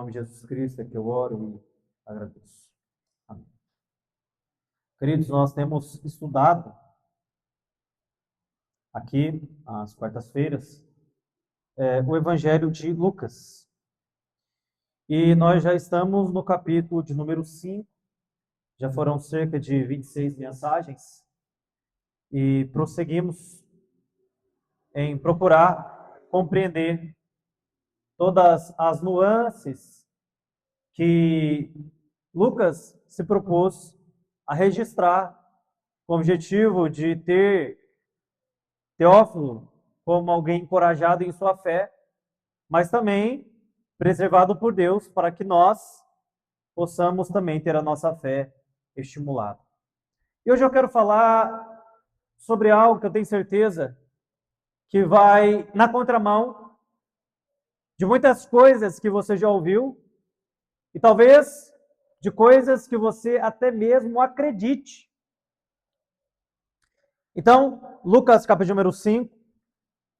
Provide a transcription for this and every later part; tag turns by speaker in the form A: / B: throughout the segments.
A: nome de Jesus Cristo é que eu oro e agradeço. Amém. Queridos, nós temos estudado aqui, às quartas-feiras, o Evangelho de Lucas. E nós já estamos no capítulo de número 5, já foram cerca de 26 mensagens, e prosseguimos em procurar compreender todas as nuances que Lucas se propôs a registrar, com o objetivo de ter Teófilo como alguém encorajado em sua fé, mas também preservado por Deus para que nós possamos também ter a nossa fé estimulada. E hoje eu quero falar sobre algo que eu tenho certeza que vai na contramão de muitas coisas que você já ouviu e talvez de coisas que você até mesmo acredite. Então, Lucas capítulo número 5,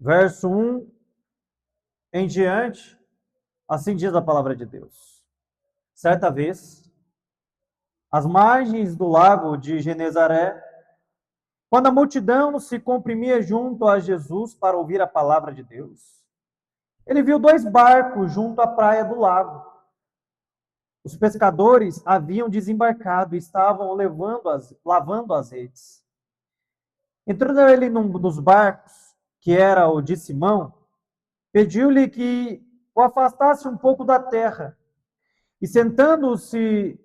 A: verso 1 em diante, assim diz a palavra de Deus. Certa vez, às margens do lago de Genezaré, quando a multidão se comprimia junto a Jesus para ouvir a palavra de Deus, ele viu 2 barcos junto à praia do lago. Os pescadores haviam desembarcado e estavam lavando as redes. Entrando ele num dos barcos, que era o de Simão, pediu-lhe que o afastasse um pouco da terra. E sentando-se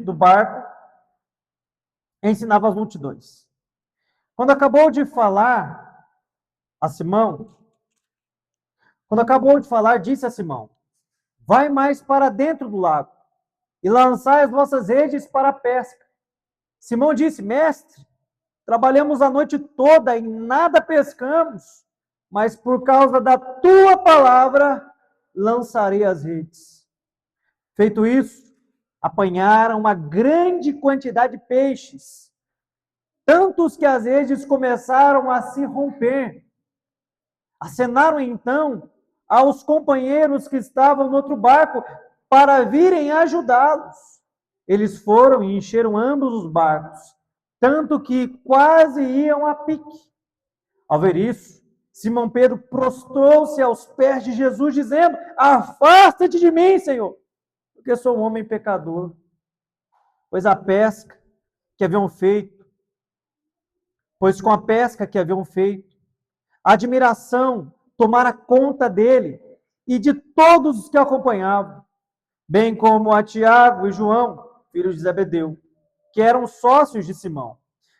A: do barco, ensinava as multidões. Quando acabou de falar, disse a Simão: vai mais para dentro do lago e lançai as vossas redes para a pesca. Simão disse: mestre, trabalhamos a noite toda e nada pescamos, mas por causa da tua palavra lançarei as redes. Feito isso, apanharam uma grande quantidade de peixes, tantos que as redes começaram a se romper. Acenaram então aos companheiros que estavam no outro barco para virem ajudá-los. Eles foram e encheram ambos os barcos, tanto que quase iam a pique. Ao ver isso, Simão Pedro prostrou-se aos pés de Jesus, dizendo: afasta-te de mim, Senhor, porque sou um homem pecador. Pois com a pesca que haviam feito, a admiração tomara conta dele e de todos os que o acompanhavam, bem como a Tiago e João, filhos de Zebedeu, que eram sócios de Simão.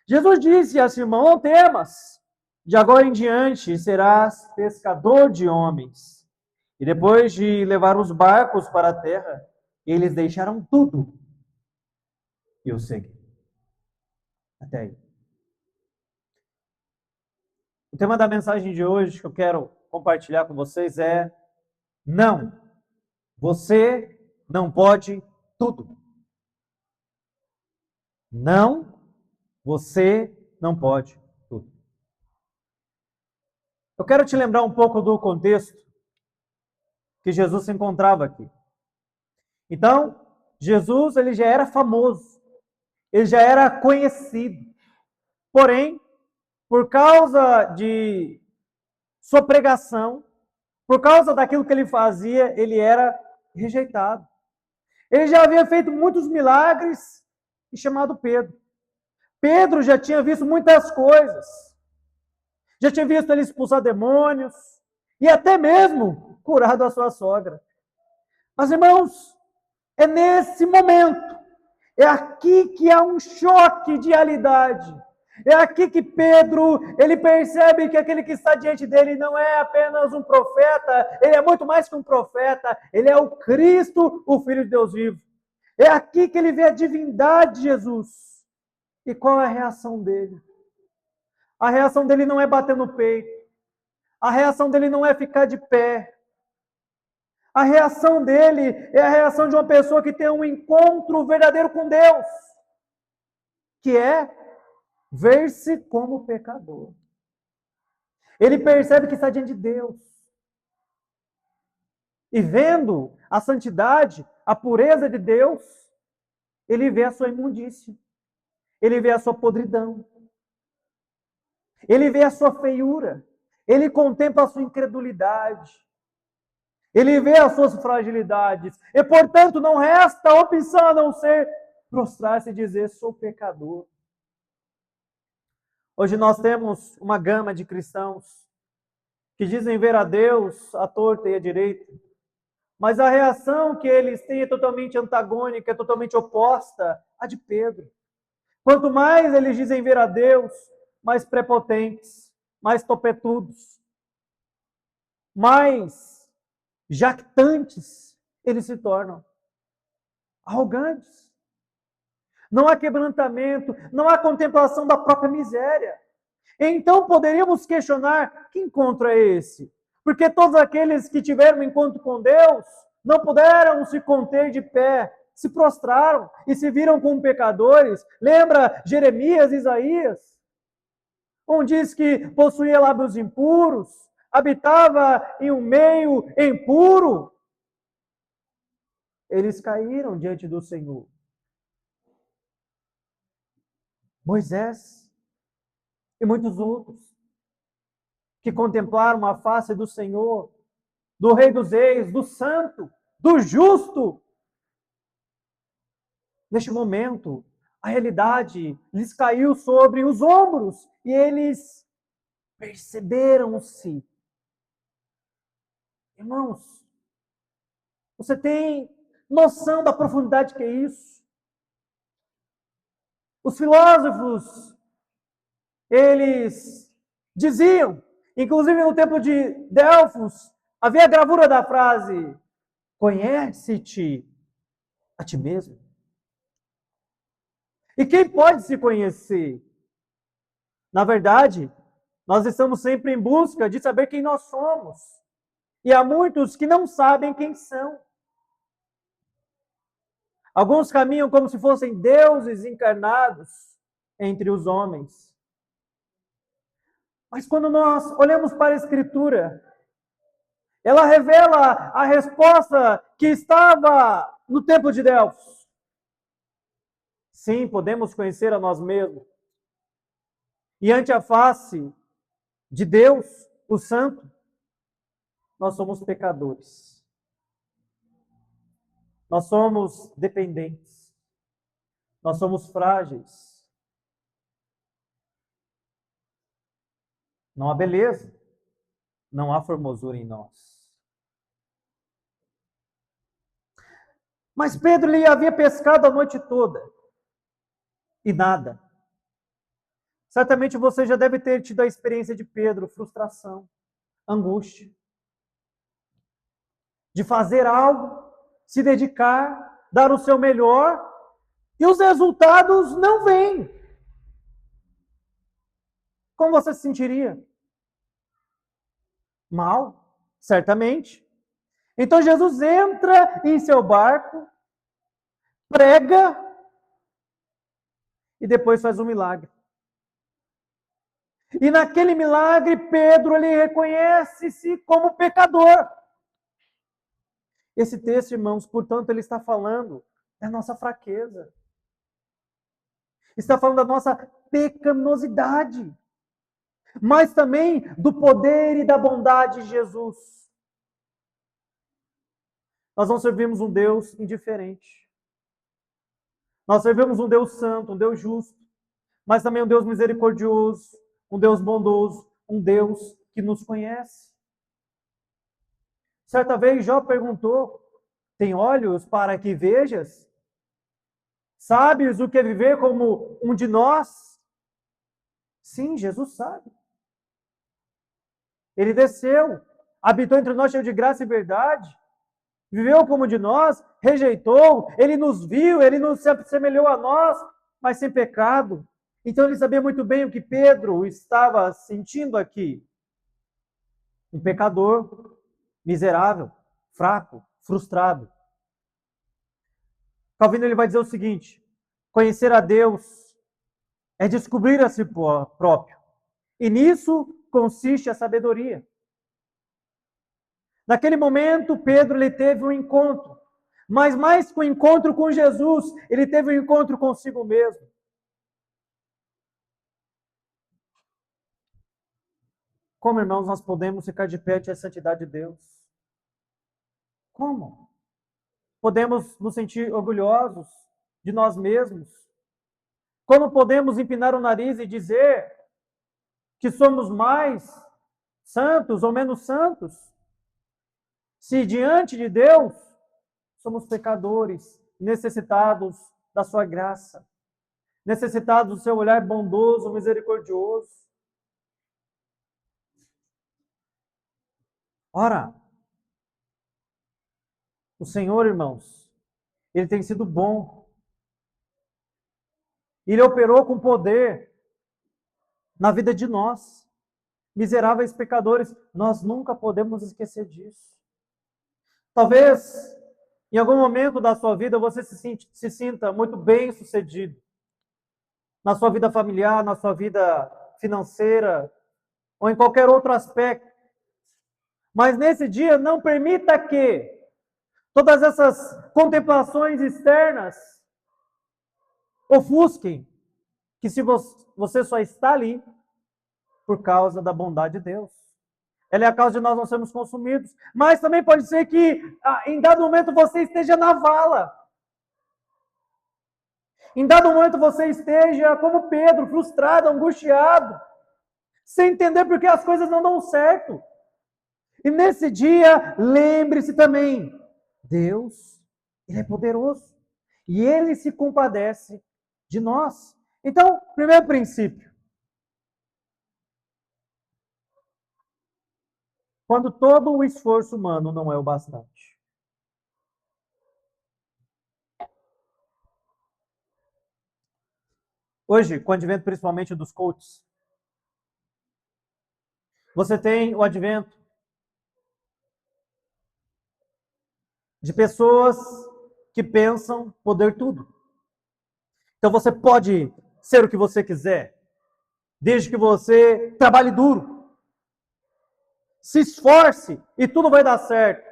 A: Jesus disse a Simão: não temas, de agora em diante serás pescador de homens. E depois de levar os barcos para a terra, eles deixaram tudo e o seguiram. Até aí. O tema da mensagem de hoje que eu quero compartilhar com vocês é: não, você não pode tudo. Não, você não pode tudo. Eu quero te lembrar um pouco do contexto que Jesus se encontrava aqui. Então, Jesus ele já era famoso, ele já era conhecido. Porém, por causa de sua pregação, por causa daquilo que ele fazia, ele era rejeitado. Ele já havia feito muitos milagres e chamado Pedro. Pedro já tinha visto muitas coisas. Já tinha visto ele expulsar demônios e até mesmo curado a sua sogra. Mas, irmãos, é nesse momento, é aqui que há um choque de realidade. É aqui que Pedro, ele percebe que aquele que está diante dele não é apenas um profeta, ele é muito mais que um profeta, ele é o Cristo, o Filho de Deus vivo. É aqui que ele vê a divindade de Jesus. E qual é a reação dele? A reação dele não é bater no peito. A reação dele não é ficar de pé. A reação dele é a reação de uma pessoa que tem um encontro verdadeiro com Deus, que é ver-se como pecador. Ele percebe que está diante de Deus. E vendo a santidade, a pureza de Deus, ele vê a sua imundícia. Ele vê a sua podridão. Ele vê a sua feiura. Ele contempla a sua incredulidade. Ele vê as suas fragilidades. E, portanto, não resta opção a não ser prostrar-se e dizer: sou pecador. Hoje nós temos uma gama de cristãos que dizem ver a Deus à torta e à direita, mas a reação que eles têm é totalmente antagônica, é totalmente oposta à de Pedro. Quanto mais eles dizem ver a Deus, mais prepotentes, mais topetudos, mais jactantes eles se tornam. Arrogantes. Não há quebrantamento, não há contemplação da própria miséria. Então poderíamos questionar: que encontro é esse? Porque todos aqueles que tiveram um encontro com Deus não puderam se conter de pé, se prostraram e se viram como pecadores. Lembra Jeremias, Isaías? Um diz que possuía lábios impuros, habitava em um meio impuro. Eles caíram diante do Senhor. Moisés e muitos outros que contemplaram a face do Senhor, do Rei dos Reis, do Santo, do Justo. Neste momento, a realidade lhes caiu sobre os ombros e eles perceberam-se. Irmãos, você tem noção da profundidade que é isso? Os filósofos, eles diziam, inclusive no tempo de Delfos, havia a gravura da frase: conhece-te a ti mesmo. E quem pode se conhecer? Na verdade, nós estamos sempre em busca de saber quem nós somos. E há muitos que não sabem quem são. Alguns caminham como se fossem deuses encarnados entre os homens. Mas quando nós olhamos para a Escritura, ela revela a resposta que estava no tempo de Delfos. Sim, podemos conhecer a nós mesmos. E ante a face de Deus, o Santo, nós somos pecadores. Nós somos dependentes. Nós somos frágeis. Não há beleza. Não há formosura em nós. Mas Pedro lhe havia pescado a noite toda. E nada. Certamente você já deve ter tido a experiência de Pedro, frustração, angústia. De fazer algo, se dedicar, dar o seu melhor, e os resultados não vêm. Como você se sentiria? Mal, certamente. Então Jesus entra em seu barco, prega e depois faz um milagre. E naquele milagre, Pedro ele reconhece-se como pecador. Esse texto, irmãos, portanto, ele está falando da nossa fraqueza. Está falando da nossa pecaminosidade. Mas também do poder e da bondade de Jesus. Nós não servimos um Deus indiferente. Nós servimos um Deus santo, um Deus justo, mas também um Deus misericordioso, um Deus bondoso, um Deus que nos conhece. Certa vez Jó perguntou: tem olhos para que vejas? Sabes o que é viver como um de nós? Sim, Jesus sabe. Ele desceu, habitou entre nós cheio de graça e verdade, viveu como de nós, rejeitou, ele nos viu, ele nos se assemelhou a nós, mas sem pecado. Então ele sabia muito bem o que Pedro estava sentindo aqui. Um pecador miserável, fraco, frustrado. Calvino ele vai dizer o seguinte: conhecer a Deus é descobrir a si próprio. E nisso consiste a sabedoria. Naquele momento, Pedro ele teve um encontro. Mas mais que um encontro com Jesus, ele teve um encontro consigo mesmo. Como, irmãos, nós podemos ficar de pé ante a santidade de Deus? Como? Podemos nos sentir orgulhosos de nós mesmos? Como podemos empinar o nariz e dizer que somos mais santos ou menos santos? Se diante de Deus somos pecadores, necessitados da sua graça, necessitados do seu olhar bondoso, misericordioso. Ora, o Senhor, irmãos, ele tem sido bom. Ele operou com poder na vida de nós, miseráveis pecadores. Nós nunca podemos esquecer disso. Talvez, em algum momento da sua vida, você se sinta muito bem sucedido. Na sua vida familiar, na sua vida financeira, ou em qualquer outro aspecto. Mas nesse dia, não permita que todas essas contemplações externas ofusquem que se você só está ali por causa da bondade de Deus. Ela é a causa de nós não sermos consumidos. Mas também pode ser que em dado momento você esteja na vala. Em dado momento você esteja como Pedro, frustrado, angustiado, sem entender por que as coisas não dão certo. E nesse dia, lembre-se também, Deus, Ele é poderoso. E Ele se compadece de nós. Então, primeiro princípio. Quando todo o esforço humano não é o bastante. Hoje, com o advento principalmente dos coaches, você tem o advento de pessoas que pensam poder tudo. Então você pode ser o que você quiser, desde que você trabalhe duro, se esforce e tudo vai dar certo.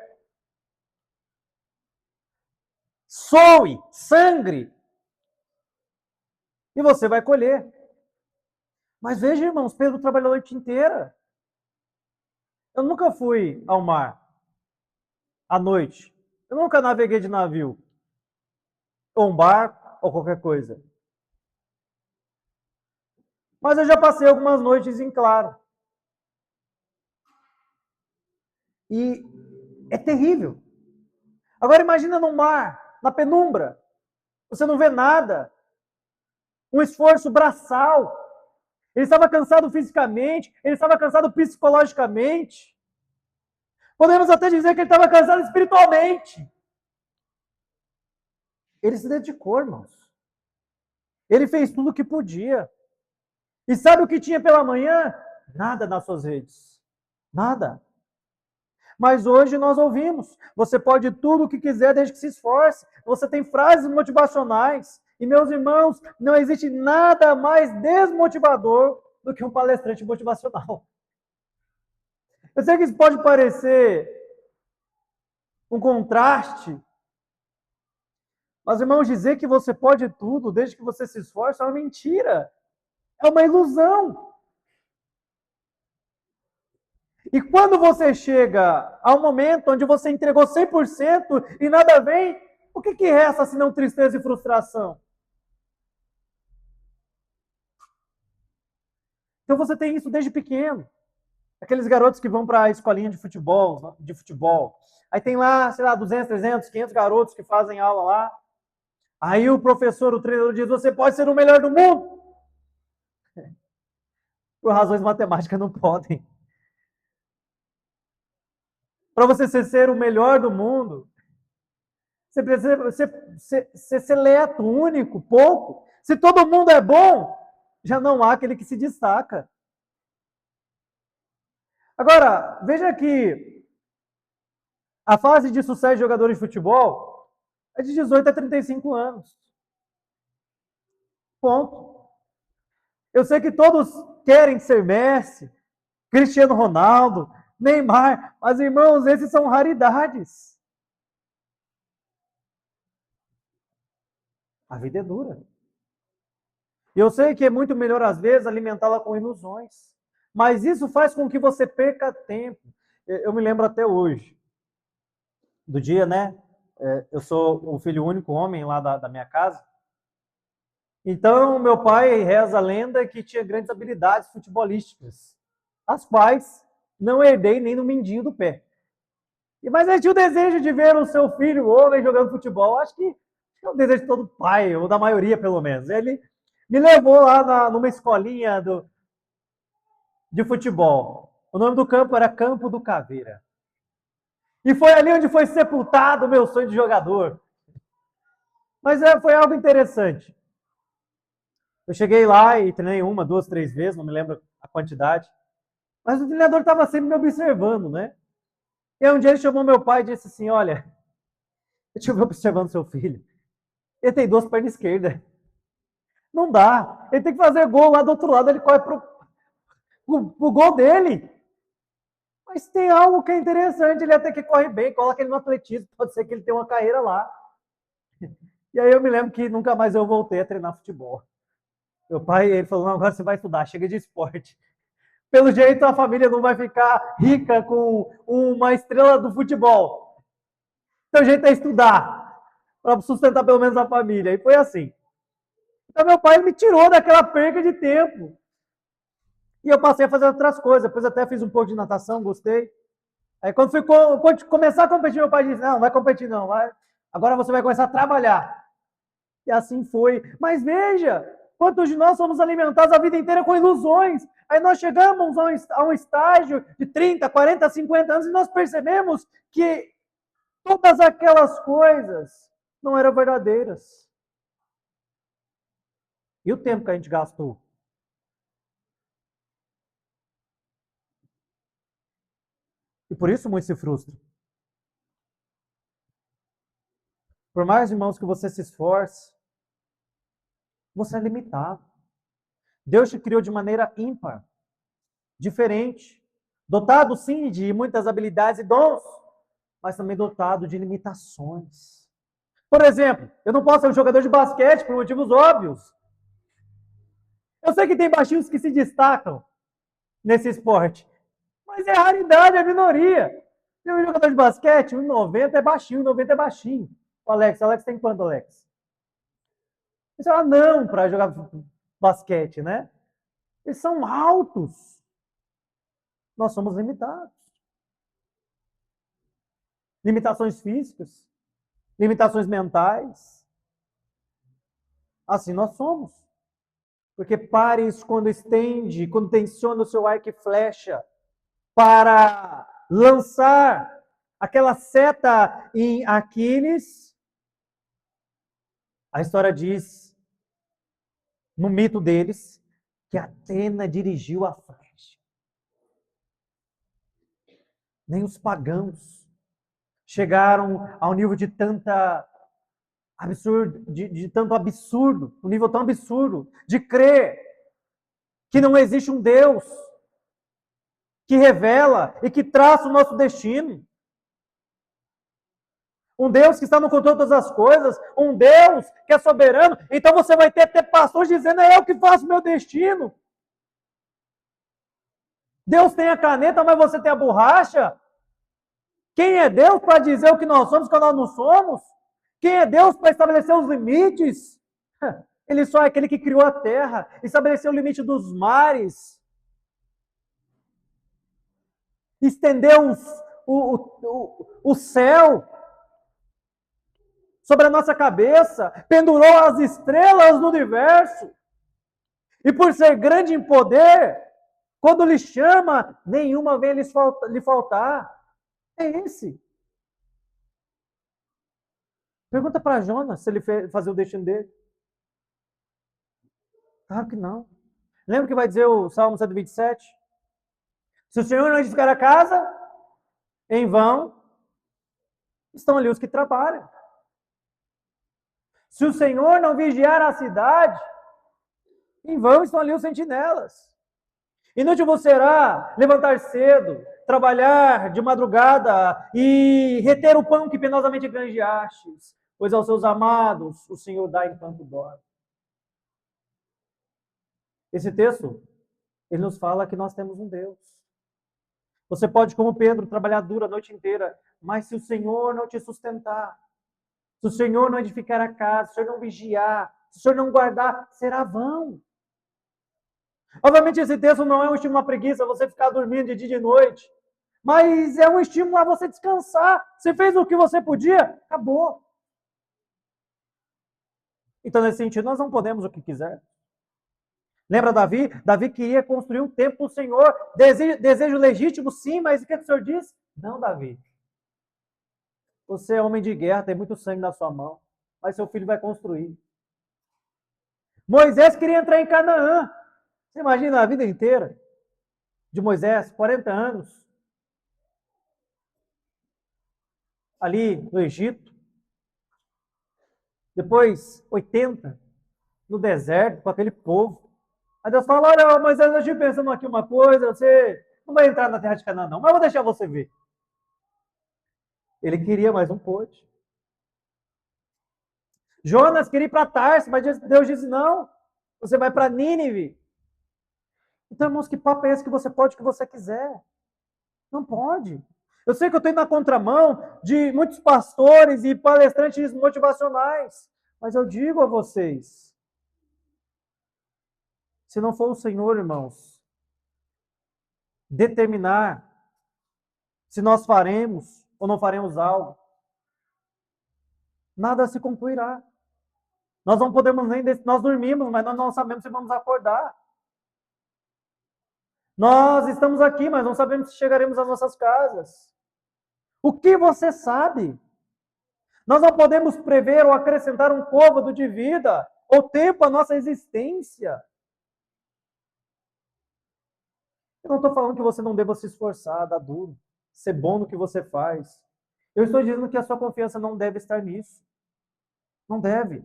A: Soe, sangre, e você vai colher. Mas veja, irmãos, Pedro trabalhou a noite inteira. Eu nunca fui ao mar à noite. Eu nunca naveguei de navio, ou um barco, ou qualquer coisa. Mas eu já passei algumas noites em claro. E é terrível. Agora imagina no mar, na penumbra. Você não vê nada. Um esforço braçal. Ele estava cansado fisicamente, ele estava cansado psicologicamente. Podemos até dizer que ele estava cansado espiritualmente. Ele se dedicou, irmãos. Ele fez tudo o que podia. E sabe o que tinha pela manhã? Nada nas suas redes. Nada. Mas hoje nós ouvimos, você pode tudo o que quiser desde que se esforce. Você tem frases motivacionais. E, meus irmãos, não existe nada mais desmotivador do que um palestrante motivacional. Eu sei que isso pode parecer um contraste, mas, irmãos, dizer que você pode tudo desde que você se esforce é uma mentira. É uma ilusão. E quando você chega a um momento onde você entregou 100% e nada vem, o que resta senão tristeza e frustração? Então você tem isso desde pequeno. Aqueles garotos que vão para a escolinha de futebol. Aí tem lá, sei lá, 200, 300, 500 garotos que fazem aula lá. Aí o professor, o treinador diz, você pode ser o melhor do mundo. Por razões matemáticas não podem. Para você ser o melhor do mundo, você precisa ser seleto, único, pouco. Se todo mundo é bom, já não há aquele que se destaca. Agora, veja que a fase de sucesso de jogadores de futebol é de 18 a 35 anos. Ponto. Eu sei que todos querem ser Messi, Cristiano Ronaldo, Neymar. Mas, irmãos, esses são raridades. A vida é dura. E eu sei que é muito melhor, às vezes, alimentá-la com ilusões. Mas isso faz com que você perca tempo. Eu me lembro até hoje, do dia, né? Eu sou o filho único homem lá da minha casa. Então, meu pai reza a lenda que tinha grandes habilidades futebolísticas, as quais não herdei nem no mindinho do pé. Mas ele tinha o desejo de ver o seu filho homem jogando futebol. Acho que é o desejo de todo pai, ou da maioria pelo menos. Ele me levou lá numa escolinha de futebol. O nome do campo era Campo do Caveira. E foi ali onde foi sepultado o meu sonho de jogador. Mas foi algo interessante. Eu cheguei lá e treinei 1, 2, 3 vezes, não me lembro a quantidade. Mas o treinador estava sempre me observando, né? E aí um dia ele chamou meu pai e disse assim, olha, deixa eu ver observando seu filho. Ele tem 2 pernas esquerdas. Não dá. Ele tem que fazer gol lá do outro lado, ele corre pro gol dele. Mas tem algo que é interessante, ele até que corre bem, coloca ele no atletismo, pode ser que ele tenha uma carreira lá. E aí eu me lembro que nunca mais eu voltei a treinar futebol. Meu pai, ele falou, não, agora você vai estudar, chega de esporte. Pelo jeito a família não vai ficar rica com uma estrela do futebol. Então o jeito é estudar, para sustentar pelo menos a família. E foi assim. Então meu pai me tirou daquela perca de tempo. E eu passei a fazer outras coisas. Depois até fiz um pouco de natação, gostei. Aí quando começar a competir, meu pai disse, não, vai competir não, vai. Agora você vai começar a trabalhar. E assim foi. Mas veja, quantos de nós somos alimentados a vida inteira com ilusões. Aí nós chegamos a um estágio de 30, 40, 50 anos e nós percebemos que todas aquelas coisas não eram verdadeiras. E o tempo que a gente gastou? E por isso muitos se frustram. Por mais, irmãos, que você se esforce, você é limitado. Deus te criou de maneira ímpar, diferente, dotado sim de muitas habilidades e dons, mas também dotado de limitações. Por exemplo, eu não posso ser um jogador de basquete por motivos óbvios. Eu sei que tem baixinhos que se destacam nesse esporte, mas é raridade, é minoria. Tem um jogador de basquete, 1,90 é baixinho, 1,90 é baixinho. O Alex tem quanto, Alex? Isso é um anão para jogar basquete, né? Eles são altos. Nós somos limitados. Limitações físicas, limitações mentais. Assim nós somos. Porque Pares, quando estende, quando tensiona o seu arco e flecha para lançar aquela seta em Aquiles, a história diz, no mito deles, que Atena dirigiu a flecha. Nem os pagãos chegaram ao nível de tanta absurdo, de tanto absurdo, um nível tão absurdo, de crer que não existe um Deus que revela e que traça o nosso destino. Um Deus que está no controle de todas as coisas, um Deus que é soberano. Então você vai ter pastores dizendo, é eu que faço o meu destino. Deus tem a caneta, mas você tem a borracha? Quem é Deus para dizer o que nós somos quando nós não somos? Quem é Deus para estabelecer os limites? Ele só é aquele que criou a terra, estabeleceu o limite dos mares, estendeu o céu sobre a nossa cabeça, pendurou as estrelas no universo. E por ser grande em poder, quando lhe chama, nenhuma vem lhe faltar. É esse. Pergunta para Jonas se ele fazer o destino dele. Claro que não. Lembra que vai dizer o Salmo 127? Se o Senhor não edificar a casa, em vão estão ali os que trabalham. Se o Senhor não vigiar a cidade, em vão estão ali os sentinelas. Inútil vos será levantar cedo trabalhar de madrugada e reter o pão que penosamente granjeastes, pois aos seus amados o Senhor dá enquanto dorme. Esse texto, ele nos fala que nós temos um Deus. Você pode, como Pedro, trabalhar duro a noite inteira, mas se o Senhor não te sustentar, se o Senhor não edificar a casa, se o Senhor não vigiar, se o Senhor não guardar, será vão. Obviamente esse texto não é um estímulo à preguiça, você ficar dormindo de dia e de noite, mas é um estímulo a você descansar. Você fez o que você podia, acabou. Então, nesse sentido, nós não podemos o que quiser. Lembra Davi? Davi queria construir um templo para o Senhor. Desejo legítimo, sim, mas o que o Senhor disse? Não, Davi. Você é homem de guerra, tem muito sangue na sua mão, mas seu filho vai construir. Moisés queria entrar em Canaã. Você imagina a vida inteira de Moisés, 40 anos, ali no Egito. Depois, 80 no deserto, com aquele povo. Aí Deus fala, olha, Moisés, eu estive pensando aqui uma coisa, você não vai entrar na terra de Canaã não, mas eu vou deixar você ver. Ele queria, mas não pôde. Jonas queria ir para Tarso, mas Deus disse, não, você vai para Nínive. Então, irmãos, que papo é esse que você pode o que você quiser? Não pode. Eu sei que eu estou indo na contramão de muitos pastores e palestrantes motivacionais, mas eu digo a vocês, se não for o Senhor, irmãos, determinar se nós faremos ou não faremos algo, nada se concluirá. Nós não podemos nem... Nós dormimos, mas nós não sabemos se vamos acordar. Nós estamos aqui, mas não sabemos se chegaremos às nossas casas. O que você sabe? Nós não podemos prever ou acrescentar um côvado de vida ou tempo à nossa existência. Eu não estou falando que você não deva se esforçar, dar duro, ser bom no que você faz. Eu estou dizendo que a sua confiança não deve estar nisso. Não deve.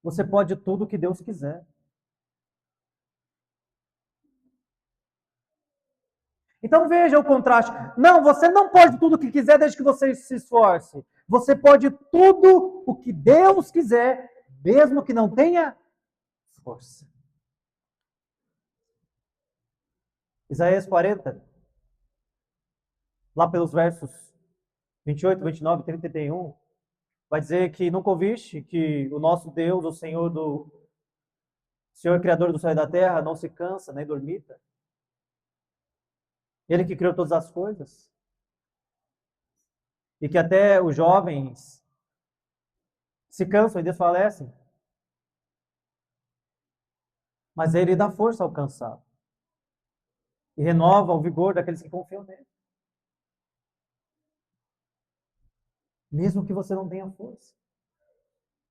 A: Você pode tudo o que Deus quiser. Então veja o contraste. Não, você não pode tudo o que quiser desde que você se esforce. Você pode tudo o que Deus quiser, mesmo que não tenha força. Isaías 40, lá pelos versos 28, 29, 30 e 31, vai dizer que nunca ouviste que o nosso Deus, o Senhor Criador do céu e da terra, não se cansa nem dormita. Ele que criou todas as coisas. E que até os jovens se cansam e desfalecem. Mas ele dá força ao cansado. E renova o vigor daqueles que confiam nele. Mesmo que você não tenha força.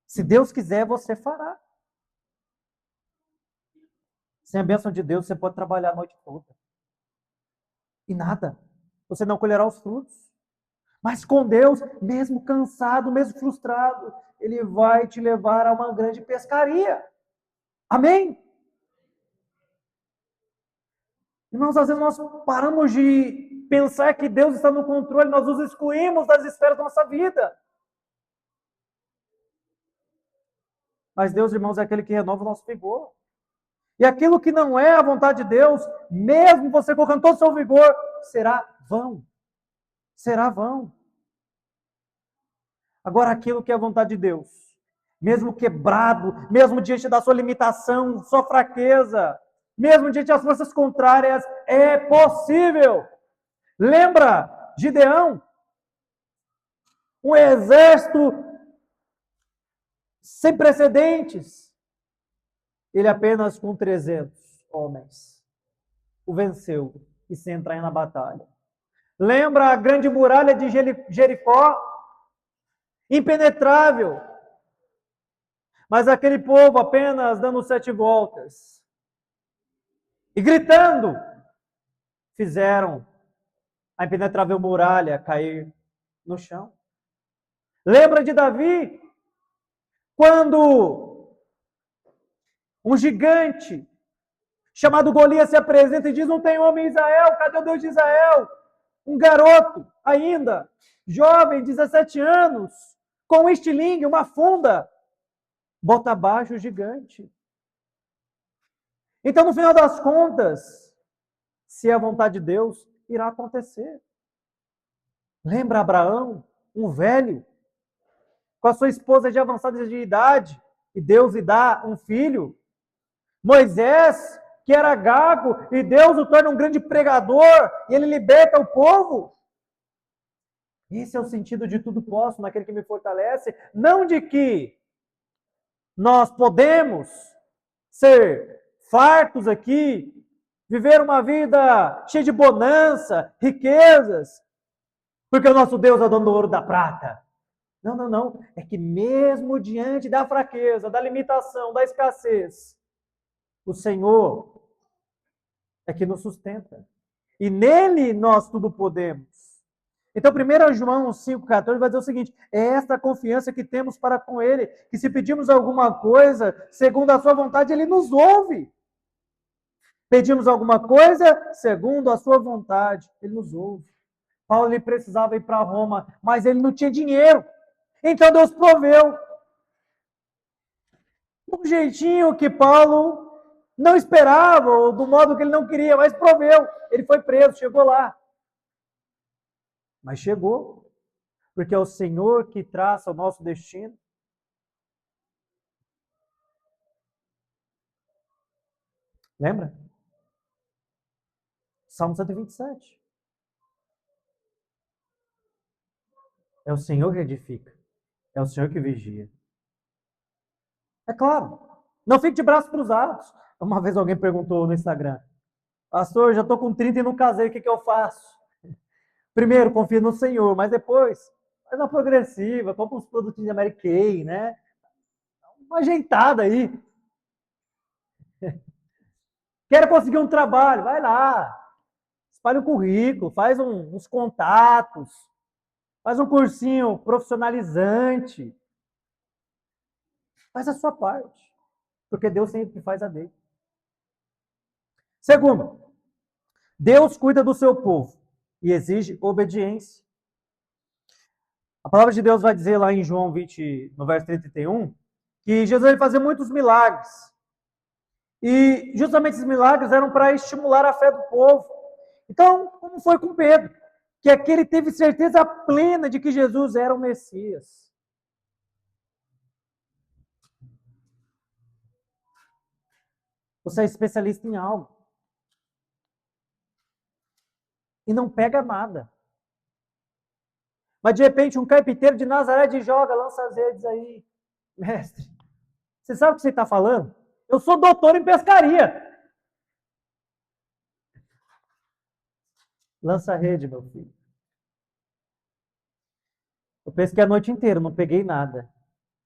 A: Se Deus quiser, você fará. Sem a bênção de Deus, você pode trabalhar a noite toda. E nada. Você não colherá os frutos. Mas com Deus, mesmo cansado, mesmo frustrado, Ele vai te levar a uma grande pescaria. Amém? Irmãos, às vezes nós paramos de pensar que Deus está no controle, nós nos excluímos das esferas da nossa vida. Mas Deus, irmãos, é aquele que renova o nosso vigor. E aquilo que não é a vontade de Deus, mesmo você colocando todo o seu vigor, será vão. Será vão. Agora, aquilo que é a vontade de Deus, mesmo quebrado, mesmo diante da sua limitação, sua fraqueza, mesmo diante das forças contrárias, é possível. Lembra Gideão? Um exército sem precedentes. Ele apenas com 300 homens o venceu e sem entrar na batalha. Lembra a grande muralha de Jericó? Impenetrável. Mas aquele povo apenas dando 7 voltas e gritando, fizeram a impenetrável muralha cair no chão. Lembra de Davi? Quando um gigante chamado Golias se apresenta e diz: não tem homem em Israel, cadê o Deus de Israel? Um garoto ainda, jovem, 17 anos, com um estilingue, uma funda, bota abaixo o gigante. Então, no final das contas, se é a vontade de Deus, irá acontecer. Lembra Abraão, um velho, com a sua esposa de avançada de idade, e Deus lhe dá um filho? Moisés, que era gago, e Deus o torna um grande pregador, e ele liberta o povo? Esse é o sentido de tudo posso naquele que me fortalece, não de que nós podemos ser fartos aqui, viver uma vida cheia de bonança, riquezas, porque o nosso Deus é o dono do ouro e da prata. Não, não, não. É que mesmo diante da fraqueza, da limitação, da escassez, o Senhor é que nos sustenta. E nele nós tudo podemos. Então, 1 João 5,14 vai dizer o seguinte: é esta confiança que temos para com ele, que se pedimos alguma coisa, segundo a sua vontade, ele nos ouve. Pedimos alguma coisa, segundo a sua vontade, ele nos ouve. Paulo ele precisava ir para Roma, mas ele não tinha dinheiro. Então Deus proveu. Do jeitinho que Paulo não esperava, ou do modo que ele não queria, mas proveu. Ele foi preso, chegou lá. Mas chegou, porque é o Senhor que traça o nosso destino. Lembra? Salmo 127. É o Senhor que edifica. É o Senhor que vigia. É claro. Não fique de braços cruzados. Uma vez alguém perguntou no Instagram: pastor, já estou com 30 e não casei, o que eu faço? Primeiro, confia no Senhor, mas depois, faz uma progressiva, compra uns produtos de Mary Kay, né? Uma ajeitada aí. Quero conseguir um trabalho, vai lá. Espalha um currículo, faz uns contatos, faz um cursinho profissionalizante. Faz a sua parte, porque Deus sempre faz a dele. Segundo, Deus cuida do seu povo e exige obediência. A palavra de Deus vai dizer lá em João 20, no verso 31, que Jesus ia fazer muitos milagres. E justamente esses milagres eram para estimular a fé do povo. Então, como foi com Pedro? Que aquele teve certeza plena de que Jesus era o Messias. Você é especialista em algo. E não pega nada. Mas de repente um carpinteiro de Nazaré te joga, lança as redes aí. Mestre, você sabe o que você está falando? Eu sou doutor em pescaria. Lança a rede, meu filho. Eu pesquei a noite inteira, não peguei nada.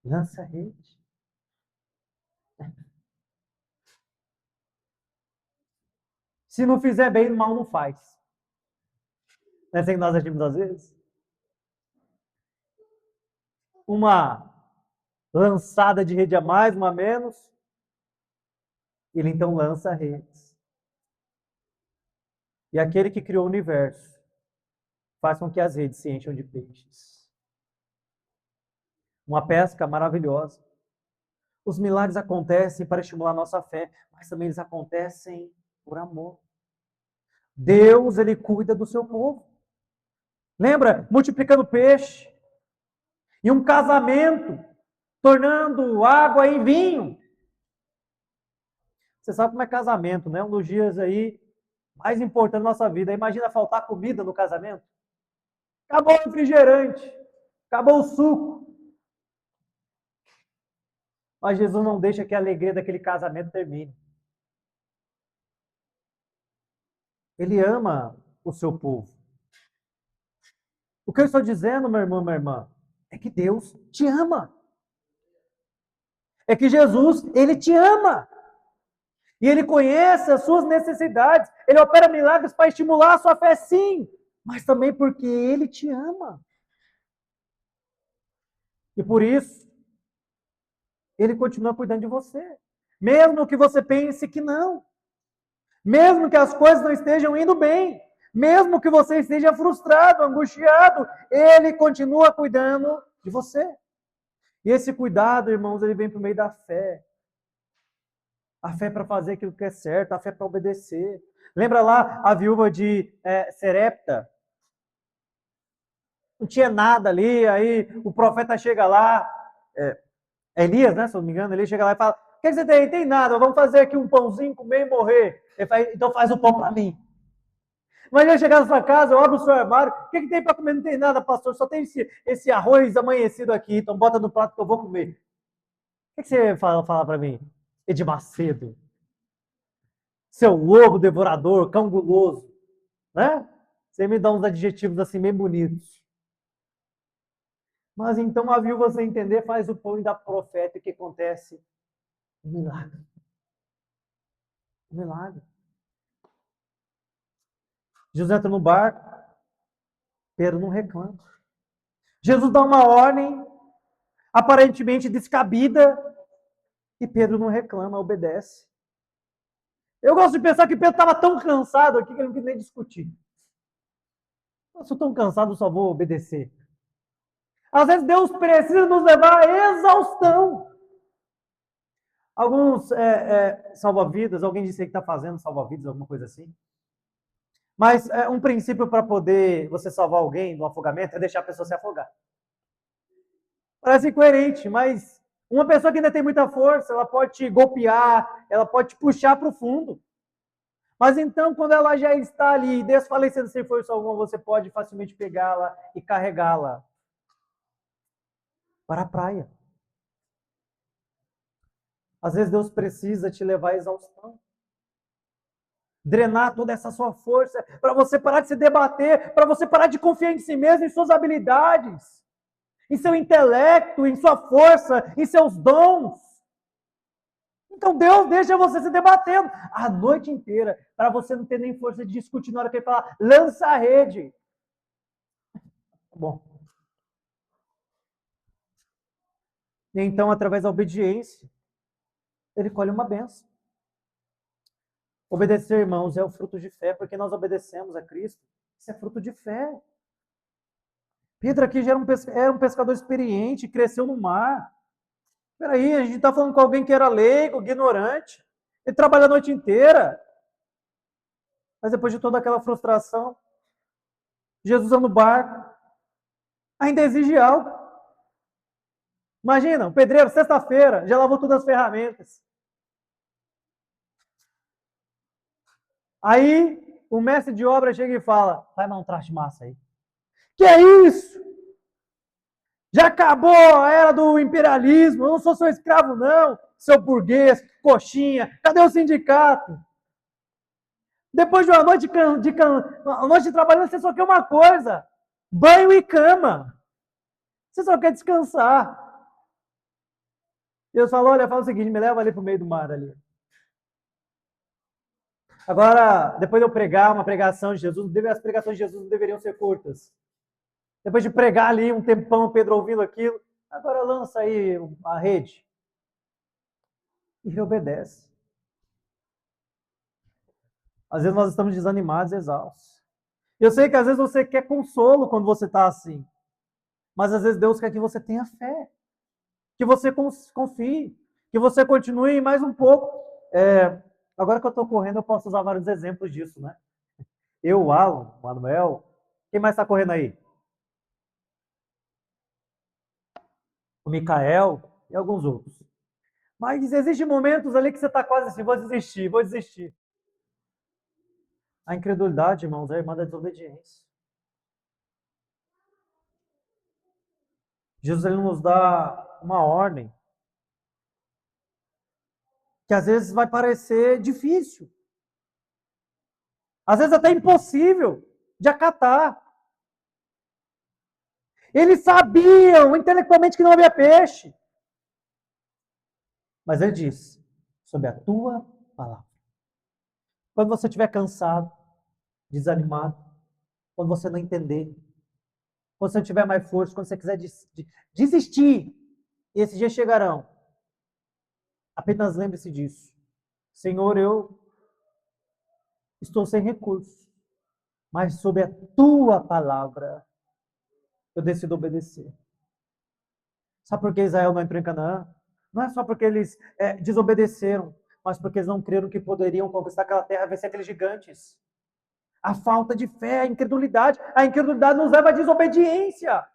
A: Lança a rede. Se não fizer bem, mal não faz. Não é assim que nós agimos às vezes? Uma lançada de rede a mais, uma a menos. Ele então lança redes. E aquele que criou o universo faz com que as redes se encham de peixes. Uma pesca maravilhosa. Os milagres acontecem para estimular a nossa fé, mas também eles acontecem por amor. Deus, ele cuida do seu povo. Lembra? Multiplicando peixe. E um casamento, tornando água em vinho. Você sabe como é casamento, né? Um dos dias aí mais importantes da nossa vida. Imagina faltar comida no casamento. Acabou o refrigerante. Acabou o suco. Mas Jesus não deixa que a alegria daquele casamento termine. Ele ama o seu povo. O que eu estou dizendo, meu irmão, minha irmã, é que Deus te ama. É que Jesus, ele te ama. E ele conhece as suas necessidades. Ele opera milagres para estimular a sua fé, sim. Mas também porque ele te ama. E por isso, ele continua cuidando de você. Mesmo que você pense que não. Mesmo que as coisas não estejam indo bem, mesmo que você esteja frustrado, angustiado, ele continua cuidando de você. E esse cuidado, irmãos, ele vem por meio da fé. A fé para fazer aquilo que é certo, a fé para obedecer. Lembra lá a viúva de Serepta? Não tinha nada ali, aí o profeta chega lá, Elias, né, se eu não me engano, ele chega lá e fala, o que você tem? Tem nada, vamos fazer aqui um pãozinho, comer e morrer. Ele fala, então faz o pão para mim. Mas eu chegar na sua casa, eu abro o seu armário, o que tem para comer? Não tem nada, pastor, só tem esse arroz amanhecido aqui, então bota no prato que eu vou comer. O que você fala para mim? Edir Macedo, seu lobo devorador, cão guloso, né? Você me dá uns adjetivos assim bem bonitos. Mas então a viúva, sem entender, faz o pão e dá pro profeta, e o que acontece? Um milagre. Um milagre. Jesus entra no barco, Pedro não reclama. Jesus dá uma ordem, aparentemente descabida, e Pedro não reclama, obedece. Eu gosto de pensar que Pedro estava tão cansado aqui que ele não queria nem discutir. Eu sou tão cansado, só vou obedecer. Às vezes Deus precisa nos levar à exaustão. Alguns salva-vidas, alguém disse que está fazendo salva-vidas, alguma coisa assim. Mas um princípio para poder você salvar alguém do afogamento é deixar a pessoa se afogar. Parece incoerente, mas uma pessoa que ainda tem muita força, ela pode te golpear, ela pode te puxar para o fundo. Mas então, quando ela já está ali desfalecendo sem força alguma, você pode facilmente pegá-la e carregá-la para a praia. Às vezes Deus precisa te levar à exaustão. Drenar toda essa sua força, para você parar de se debater, para você parar de confiar em si mesmo, em suas habilidades, em seu intelecto, em sua força, em seus dons. Então Deus deixa você se debatendo a noite inteira, para você não ter nem força de discutir na hora que ele falar, lança a rede. Bom. E então, através da obediência, ele colhe uma benção. Obedecer, irmãos, é o fruto de fé, porque nós obedecemos a Cristo. Isso é fruto de fé. Pedro aqui já era um pescador experiente, cresceu no mar. Peraí, a gente está falando com alguém que era leigo, ignorante. Ele trabalha a noite inteira. Mas depois de toda aquela frustração, Jesus no barco ainda exige algo. Imagina, o pedreiro, sexta-feira, já lavou todas as ferramentas. Aí o mestre de obra chega e fala, vai dar um traste de massa aí. Que é isso? Já acabou a era do imperialismo, eu não sou seu escravo não, seu burguês, coxinha, cadê o sindicato? Depois de uma noite de trabalhando, você só quer uma coisa, banho e cama. Você só quer descansar. Deus falou, olha, fala o seguinte, me leva ali para o meio do mar ali. Agora, depois de eu pregar uma pregação de Jesus, as pregações de Jesus não deveriam ser curtas. Depois de pregar ali um tempão, Pedro ouvindo aquilo, agora lança aí a rede. E ele obedece. Às vezes nós estamos desanimados, exaustos. Eu sei que às vezes você quer consolo quando você está assim. Mas às vezes Deus quer que você tenha fé. Que você confie. Que você continue mais um pouco. Agora que eu estou correndo, eu posso usar vários exemplos disso, né? Eu, o Alan, o Manuel. Quem mais está correndo aí? O Micael e alguns outros. Mas existem momentos ali que você está quase assim, vou desistir. A incredulidade, irmãos, é a irmã da desobediência. Jesus ele nos dá uma ordem que às vezes vai parecer difícil. Às vezes até impossível de acatar. Eles sabiam intelectualmente que não havia peixe. Mas ele diz, sobre a tua palavra. Quando você estiver cansado, desanimado, quando você não entender, quando você não tiver mais força, quando você quiser desistir, e esses dias chegarão. Apenas lembre-se disso. Senhor, eu estou sem recursos, mas sob a tua palavra eu decido obedecer. Sabe por que Israel não entrou em Canaã? Não é só porque eles desobedeceram, mas porque eles não creram que poderiam conquistar aquela terra, vencer aqueles gigantes. A falta de fé, a incredulidade nos leva à desobediência.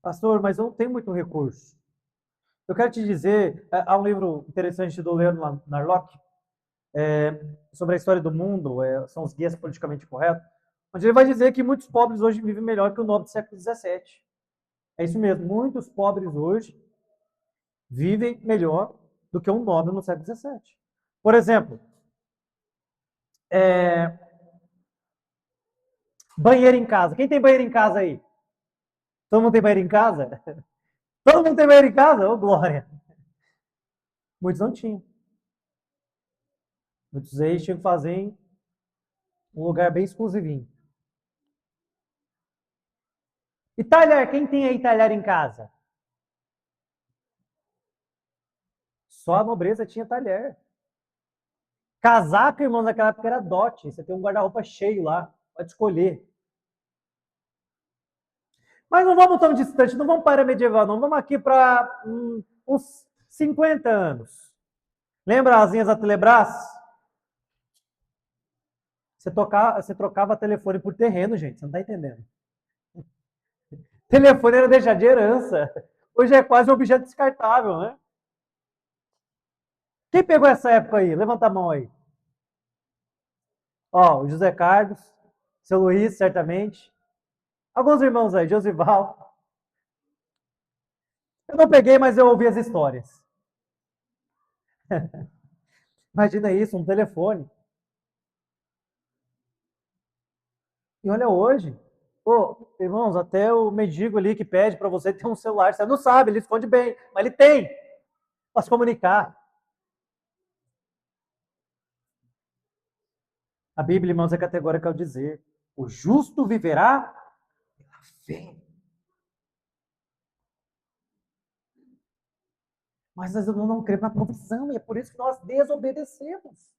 A: Pastor, mas eu não tenho muito recurso. Eu quero te dizer, há um livro interessante do Leonard Narlock, sobre a história do mundo, são os guias politicamente corretos, onde ele vai dizer que muitos pobres hoje vivem melhor que o nobre do século XVII. É isso mesmo, muitos pobres hoje vivem melhor do que um nobre no século XVII. Por exemplo, banheiro em casa. Quem tem banheiro em casa aí? Todo mundo tem banheiro em casa? Todo mundo tem banheiro em casa? Ô, glória! Muitos não tinham. Muitos aí tinham que fazer em um lugar bem exclusivinho. E talher? Quem tem aí talher em casa? Só a nobreza tinha talher. Casaco, irmão, naquela época era dote. Você tem um guarda-roupa cheio lá. Pode escolher. Mas não vamos tão distante, não vamos para a medieval, não. Vamos aqui para uns 50 anos. Lembra as linhas da Telebrás? Você trocava telefone por terreno, gente. Você não está entendendo. Telefone era deixar de herança. Hoje é quase um objeto descartável, né? Quem pegou essa época aí? Levanta a mão aí. Ó, o José Carlos, seu Luiz, certamente. Alguns irmãos aí, Josival. Eu não peguei, mas eu ouvi as histórias. Imagina isso, um telefone. E olha hoje, pô, irmãos, até o mendigo ali que pede para você ter um celular, você não sabe, ele esconde bem, mas ele tem para se comunicar. A Bíblia, irmãos, é categórica ao dizer: o justo viverá pela fé. Mas nós não cremos na provisão, e é por isso que nós desobedecemos.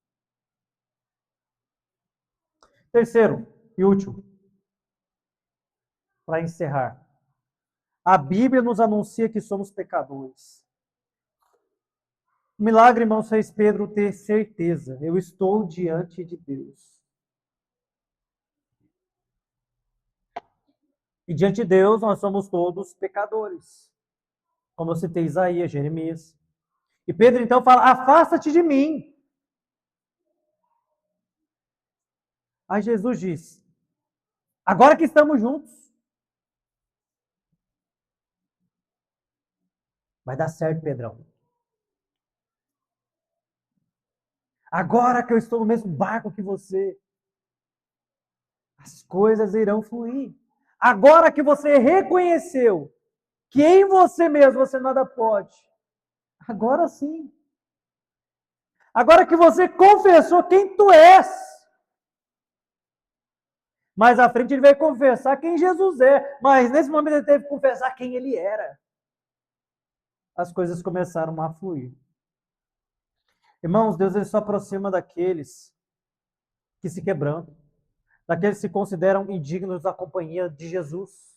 A: Terceiro e último, para encerrar. A Bíblia nos anuncia que somos pecadores. O milagre, irmãos, fez Pedro ter certeza: eu estou diante de Deus. E diante de Deus, nós somos todos pecadores. Como eu citei Isaías, Jeremias. E Pedro então fala: afasta-te de mim. Aí Jesus diz: agora que estamos juntos, vai dar certo, Pedrão. Agora que eu estou no mesmo barco que você, as coisas irão fluir. Agora que você reconheceu que em você mesmo você nada pode, agora sim. Agora que você confessou quem tu és, mais à frente ele vai confessar quem Jesus é, mas nesse momento ele teve que confessar quem ele era. As coisas começaram a fluir. Irmãos, Deus ele só aproxima daqueles que se quebrantam, daqueles que se consideram indignos da companhia de Jesus.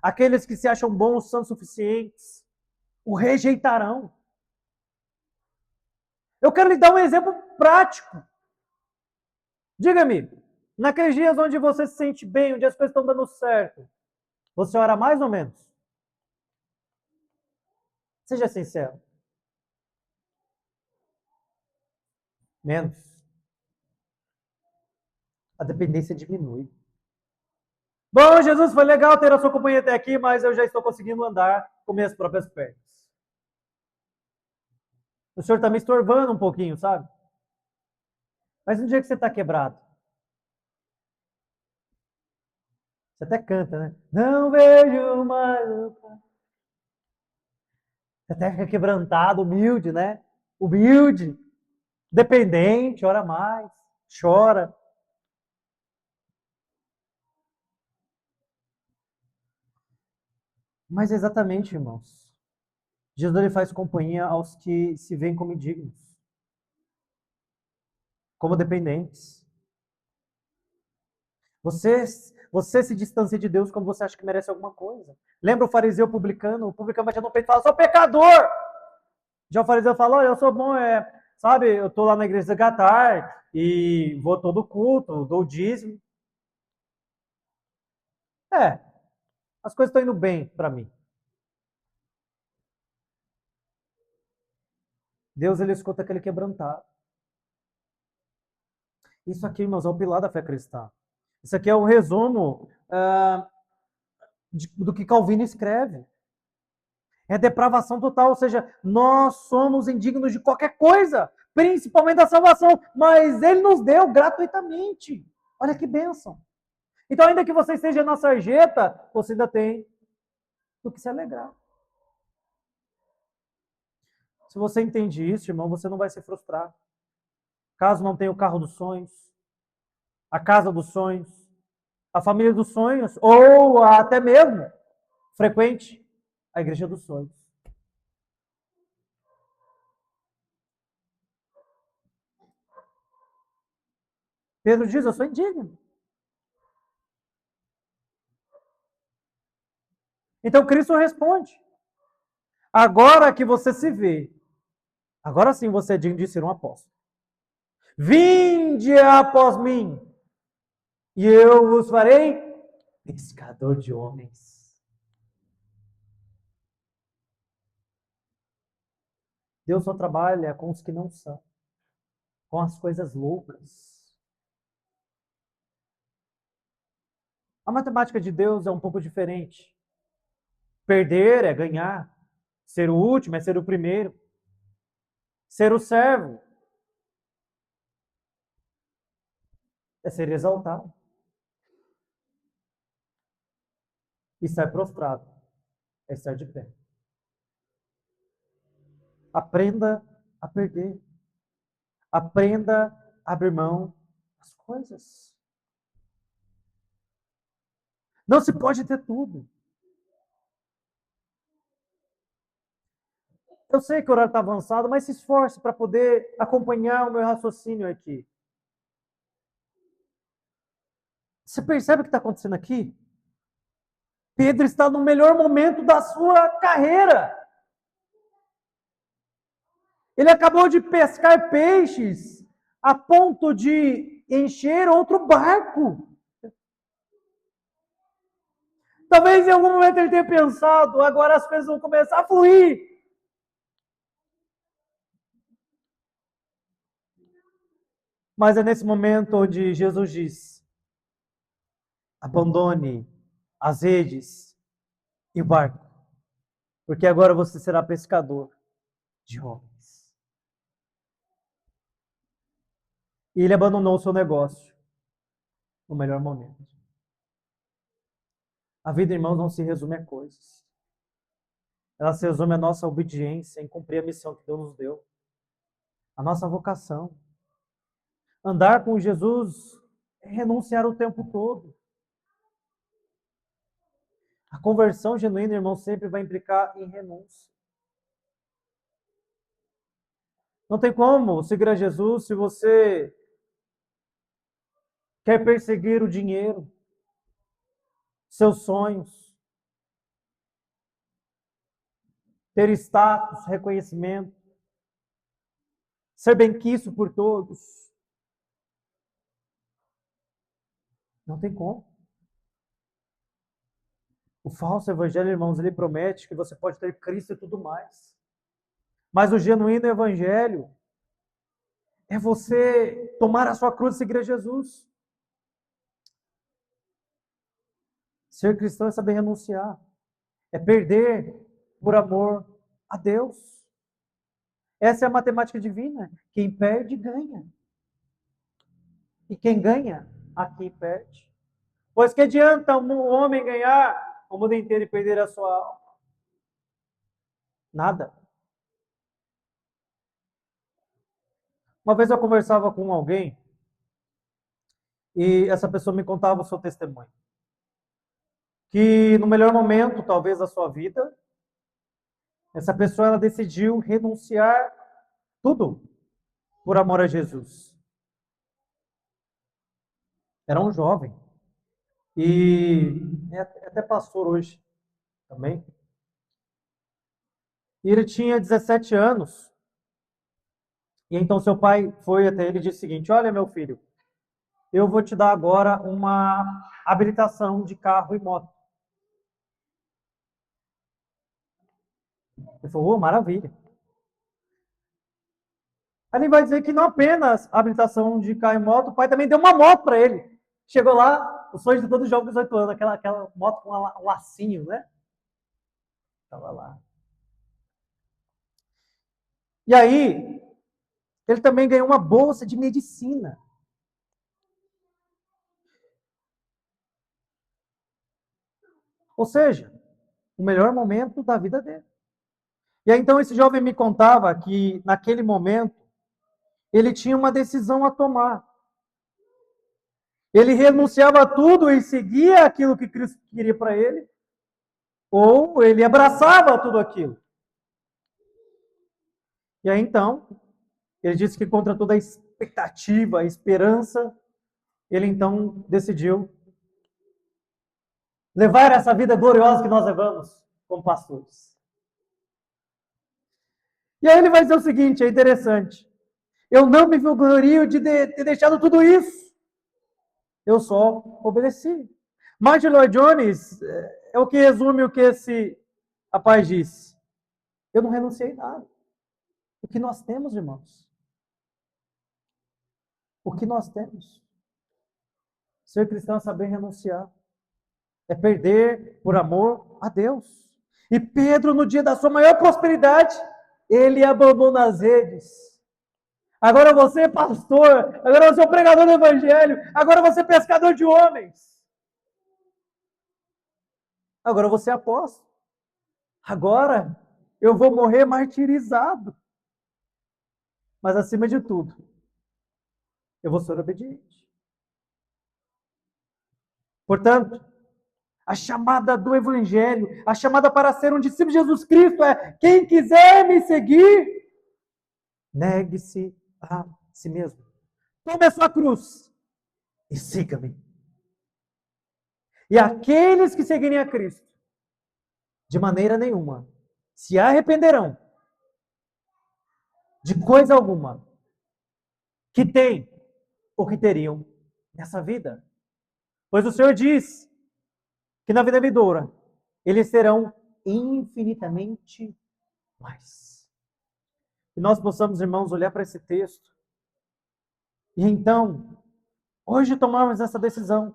A: Aqueles que se acham bons, são suficientes, o rejeitarão. Eu quero lhe dar um exemplo prático. Diga-me, naqueles dias onde você se sente bem, onde as coisas estão dando certo, você ora mais ou menos? Seja sincero. Menos. A dependência diminui. Bom, Jesus, foi legal ter a sua companhia até aqui, mas eu já estou conseguindo andar com minhas próprias pernas. O senhor está me estorvando um pouquinho, sabe? Mas no dia que você está quebrado, você até canta, né? Não vejo mais. Você até fica quebrantado, humilde, né? Humilde, dependente, ora mais, chora. Mas exatamente, irmãos. Jesus ele faz companhia aos que se veem como indignos, como dependentes. Você se distancia de Deus quando você acha que merece alguma coisa. Lembra o fariseu publicano? O publicano batia no peito e fala, sou pecador! Já o fariseu fala, olha, eu sou bom, sabe, eu estou lá na igreja de Gatar e vou todo culto, dou dízimo. É, as coisas estão indo bem para mim. Deus, ele escuta aquele quebrantado. Isso aqui, irmãos, é o pilar da fé cristã. Isso aqui é o resumo do que Calvino escreve. É depravação total, ou seja, nós somos indignos de qualquer coisa, principalmente da salvação, mas ele nos deu gratuitamente. Olha que bênção. Então, ainda que você esteja na sarjeta, você ainda tem do que se alegrar. Se você entende isso, irmão, você não vai se frustrar. Caso não tenha o carro dos sonhos, a casa dos sonhos, a família dos sonhos, ou até mesmo, frequente, a igreja dos sonhos. Pedro diz, eu sou indigno. Então Cristo responde. Agora que você se vê, agora sim você é digno de ser um apóstolo. Vinde após mim, e eu vos farei pescador de homens. Deus só trabalha com os que não são, com as coisas loucas. A matemática de Deus é um pouco diferente. Perder é ganhar. Ser o último é ser o primeiro. Ser o servo é ser exaltado. Estar prostrado é estar de pé. Aprenda a perder. Aprenda a abrir mão das coisas. Não se pode ter tudo. Eu sei que o horário está avançado, mas se esforce para poder acompanhar o meu raciocínio aqui. Você percebe o que está acontecendo aqui? Pedro está no melhor momento da sua carreira. Ele acabou de pescar peixes a ponto de encher outro barco. Talvez em algum momento ele tenha pensado, agora as coisas vão começar a fluir. Mas é nesse momento onde Jesus diz: abandone as redes e o barco, porque agora você será pescador de homens. E ele abandonou o seu negócio no melhor momento. A vida, irmãos, não se resume a coisas. Ela se resume à nossa obediência em cumprir a missão que Deus nos deu. A nossa vocação. Andar com Jesus é renunciar o tempo todo. A conversão genuína, irmão, sempre vai implicar em renúncia. Não tem como seguir a Jesus se você quer perseguir o dinheiro, seus sonhos, ter status, reconhecimento, ser benquisto por todos. Não tem como. O falso evangelho, irmãos, ele promete que você pode ter Cristo e tudo mais. Mas o genuíno evangelho é você tomar a sua cruz e seguir a Jesus. Ser cristão é saber renunciar. É perder por amor a Deus. Essa é a matemática divina. Quem perde, ganha. E quem ganha, aqui perde. Pois que adianta um homem ganhar o mundo inteiro e perder a sua alma? Nada. Uma vez eu conversava com alguém e essa pessoa me contava o seu testemunho. que no melhor momento, talvez, da sua vida, essa pessoa ela decidiu renunciar tudo por amor a Jesus. Era um jovem. E é até pastor hoje também. E ele tinha 17 anos. E então seu pai foi até ele e disse o seguinte: olha, meu filho, eu vou te dar agora uma habilitação de carro e moto. Ele falou: oh, maravilha. Aí ele vai dizer que não apenas a habilitação de carro e moto, o pai também deu uma moto para ele. Chegou lá, o sonho de todo jovem de 18 anos, aquela moto com um lacinho, né? Estava lá. E aí, ele também ganhou uma bolsa de medicina. Ou seja, o melhor momento da vida dele. E aí, então, esse jovem me contava que, naquele momento, ele tinha uma decisão a tomar. Ele renunciava a tudo e seguia aquilo que Cristo queria para ele, ou ele abraçava tudo aquilo. E aí, então, ele disse que contra toda a expectativa, a esperança, ele então decidiu levar essa vida gloriosa que nós levamos como pastores. E aí ele vai dizer o seguinte, é interessante. Eu não me vanglorio de ter deixado tudo isso. Eu só obedeci. Martin Lloyd Jones é o que resume o que esse rapaz disse. Eu não renunciei a nada. O que nós temos, irmãos? O que nós temos? Ser cristão é saber renunciar. É perder por amor a Deus. E Pedro, no dia da sua maior prosperidade, ele abandona as redes. Agora você é pastor, agora você é pregador do evangelho, agora você é pescador de homens. Agora você é apóstolo. Agora eu vou morrer martirizado. Mas acima de tudo, eu vou ser obediente. Portanto, a chamada do evangelho, a chamada para ser um discípulo de Jesus Cristo é: quem quiser me seguir, negue-se a si mesmo. Tome a sua cruz e siga-me. E aqueles que seguirem a Cristo, de maneira nenhuma, se arrependerão de coisa alguma que têm ou que teriam nessa vida. Pois o Senhor diz que na vida vindoura eles serão infinitamente mais. Que nós possamos, irmãos, olhar para esse texto e então, hoje tomarmos essa decisão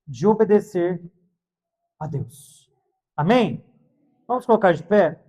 A: de obedecer a Deus. Amém? Vamos colocar de pé?